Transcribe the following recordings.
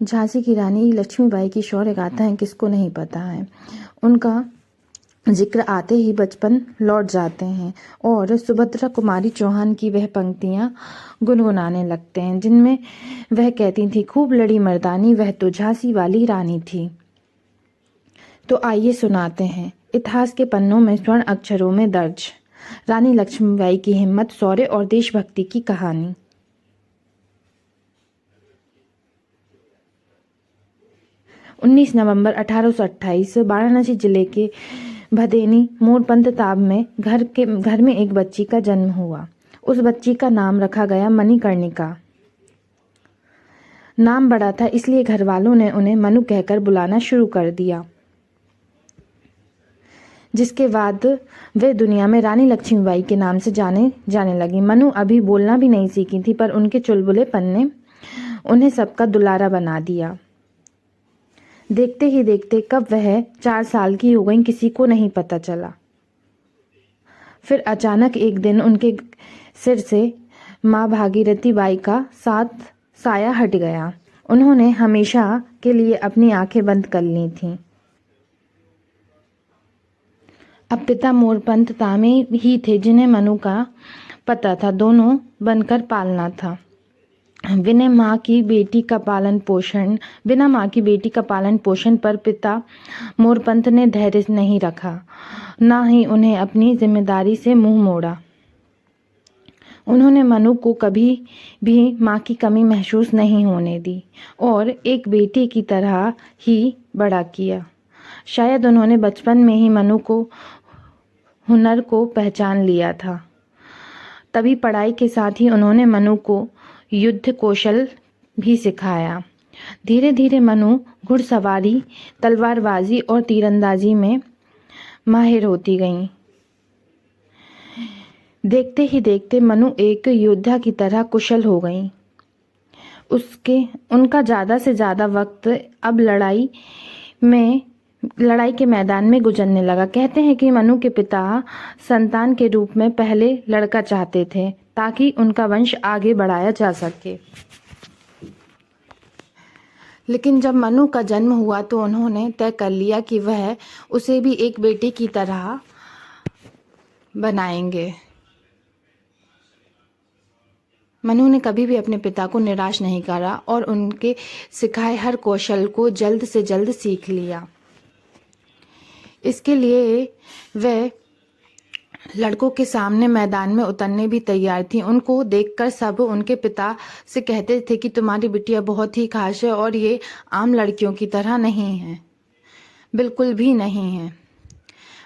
झांसी की रानी लक्ष्मीबाई की शौर्य गाथाएं किसको नहीं पता है। उनका जिक्र आते ही बचपन लौट जाते हैं और सुभद्रा कुमारी चौहान की वह पंक्तियां गुनगुनाने लगते हैं जिनमें वह कहती थी, खूब लड़ी मर्दानी वह तो झांसी वाली रानी थी। तो आइए सुनाते हैं इतिहास के पन्नों में स्वर्ण अक्षरों में दर्ज रानी लक्ष्मीबाई की हिम्मत, शौर्य और देशभक्ति की कहानी। उन्नीस नवंबर 1828 वाराणसी जिले के भदेनी मोरपंथ ताब में घर में एक बच्ची का जन्म हुआ। उस बच्ची का नाम रखा गया मणिकर्णिका। नाम बड़ा था इसलिए घर वालों ने उन्हें मनु कहकर बुलाना शुरू कर दिया, जिसके बाद वे दुनिया में रानी लक्ष्मीबाई के नाम से जाने लगी। मनु अभी बोलना भी नहीं सीखी थी, पर उनके चुलबुलेपन ने उन्हें सबका दुलारा बना दिया। देखते ही देखते कब वह 4 साल की हो गई किसी को नहीं पता चला। फिर अचानक एक दिन उनके सिर से माँ भागीरथी बाई का साया हट गया। उन्होंने हमेशा के लिए अपनी आंखें बंद कर ली थीं। अब पिता मोरपंथ तामे ही थे जिन्हें मनु का पता था, दोनों बनकर पालना था। बिना माँ की बेटी का पालन पोषण पर पिता मोरपंथ ने धैर्य नहीं रखा, ना ही उन्हें अपनी जिम्मेदारी से मुंह मोड़ा। उन्होंने मनु को कभी भी माँ की कमी महसूस नहीं होने दी और एक बेटी की तरह ही बड़ा किया। शायद उन्होंने बचपन में ही मनु को हुनर को पहचान लिया था, तभी पढ़ाई के साथ ही उन्होंने मनु को युद्ध कौशल भी सिखाया। धीरे धीरे मनु घुड़सवारी, तलवारबाजी और तीरंदाजी में माहिर होती गई। देखते ही देखते मनु एक योद्धा की तरह कुशल हो गई। उनका ज़्यादा से ज़्यादा वक्त अब लड़ाई के मैदान में गुजरने लगा। कहते हैं कि मनु के पिता संतान के रूप में पहले लड़का चाहते थे ताकि उनका वंश आगे बढ़ाया जा सके, लेकिन जब मनु का जन्म हुआ तो उन्होंने तय कर लिया कि वह उसे भी एक बेटे की तरह बनाएंगे। मनु ने कभी भी अपने पिता को निराश नहीं करा और उनके सिखाए हर कौशल को जल्द से जल्द सीख लिया। इसके लिए वह लड़कों के सामने मैदान में उतरने भी तैयार थी। उनको देखकर सब उनके पिता से कहते थे कि तुम्हारी बिटिया बहुत ही खास है और ये आम लड़कियों की तरह नहीं है, बिल्कुल भी नहीं है।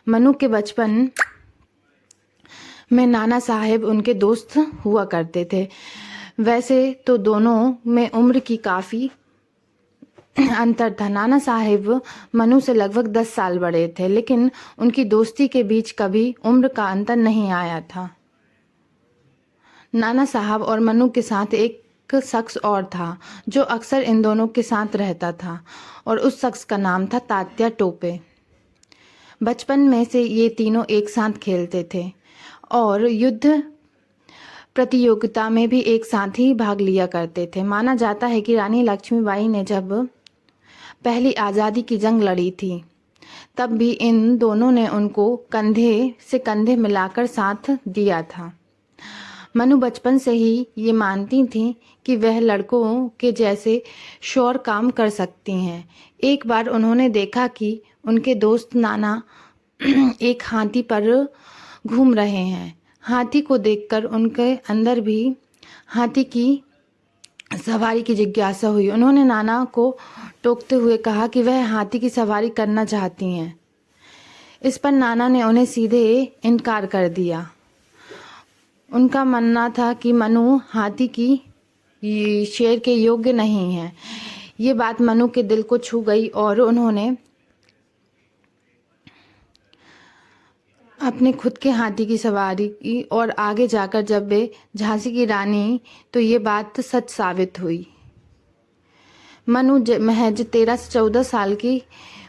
मनु के बचपन में नाना साहेब उनके दोस्त हुआ करते थे। वैसे तो दोनों में उम्र की काफ़ी अंतर था। नाना साहेब मनु से लगभग 10 साल बड़े थे, लेकिन उनकी दोस्ती के बीच कभी उम्र का अंतर नहीं आया था। नाना साहब और मनु के साथ एक शख्स और था जो अक्सर इन दोनों के साथ रहता था और उस शख्स का नाम था तात्या टोपे। बचपन में से ये तीनों एक साथ खेलते थे और युद्ध प्रतियोगिता में भी एक साथ ही भाग लिया करते थे। माना जाता है कि रानी लक्ष्मीबाई ने जब पहली आज़ादी की जंग लड़ी थी तब भी इन दोनों ने उनको कंधे से कंधे मिलाकर साथ दिया था। मनु बचपन से ही ये मानती थी कि वह लड़कों के जैसे शौर्य काम कर सकती हैं। एक बार उन्होंने देखा कि उनके दोस्त नाना एक हाथी पर घूम रहे हैं। हाथी को देखकर उनके अंदर भी हाथी की सवारी की जिज्ञासा हुई। उन्होंने नाना को टोकते हुए कहा कि वह हाथी की सवारी करना चाहती हैं। इस पर नाना ने उन्हें सीधे इनकार कर दिया। उनका मानना था कि मनु हाथी की शेर के योग्य नहीं है। ये बात मनु के दिल को छू गई और उन्होंने अपने खुद के हाथी की सवारी की और आगे जाकर जब वे झांसी की रानी तो ये बात सच साबित हुई। मनु महज 13 से 14 साल की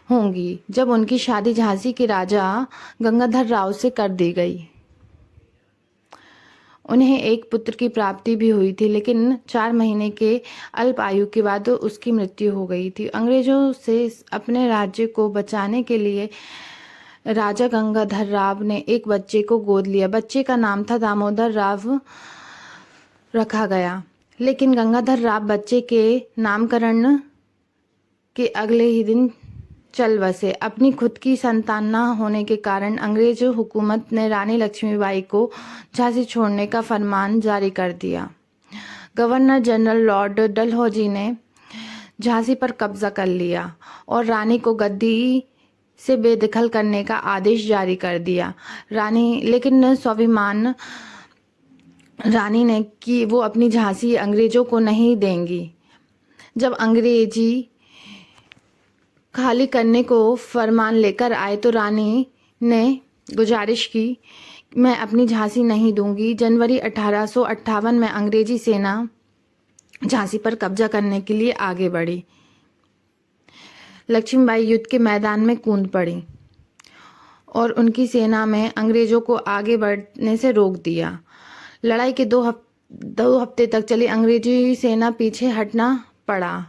होंगी जब उनकी शादी झांसी के राजा गंगाधर राव से कर दी गई। उन्हें एक पुत्र की प्राप्ति भी हुई थी, लेकिन 4 महीने के अल्प आयु के बाद उसकी मृत्यु हो गई थी। अंग्रेजों से अपने राज्य को बचाने के लिए राजा गंगाधर राव ने एक बच्चे को गोद लिया। बच्चे का नाम था दामोदर राव रखा गया, लेकिन गंगाधर राव बच्चे के नामकरण के अगले ही दिन चल बसे। अपनी खुद की संतान न होने के कारण अंग्रेज हुकूमत ने रानी लक्ष्मीबाई को झांसी छोड़ने का फरमान जारी कर दिया। गवर्नर जनरल लॉर्ड डलहौजी ने झांसी पर कब्जा कर लिया और रानी को गद्दी से बेदखल करने का आदेश जारी कर दिया। लेकिन स्वाभिमान रानी ने कि वो अपनी झांसी अंग्रेजों को नहीं देंगी। जब अंग्रेजी खाली करने को फरमान लेकर आए तो रानी ने गुजारिश की, मैं अपनी झांसी नहीं दूंगी। जनवरी 1858 में अंग्रेजी सेना झांसी पर कब्जा करने के लिए आगे बढ़ी। लक्ष्मीबाई युद्ध के मैदान में कूद पड़ी और उनकी सेना में अंग्रेजों को आगे बढ़ने से रोक दिया। लड़ाई के 2 हफ्ते तक चली अंग्रेजी सेना पीछे हटना पड़ा।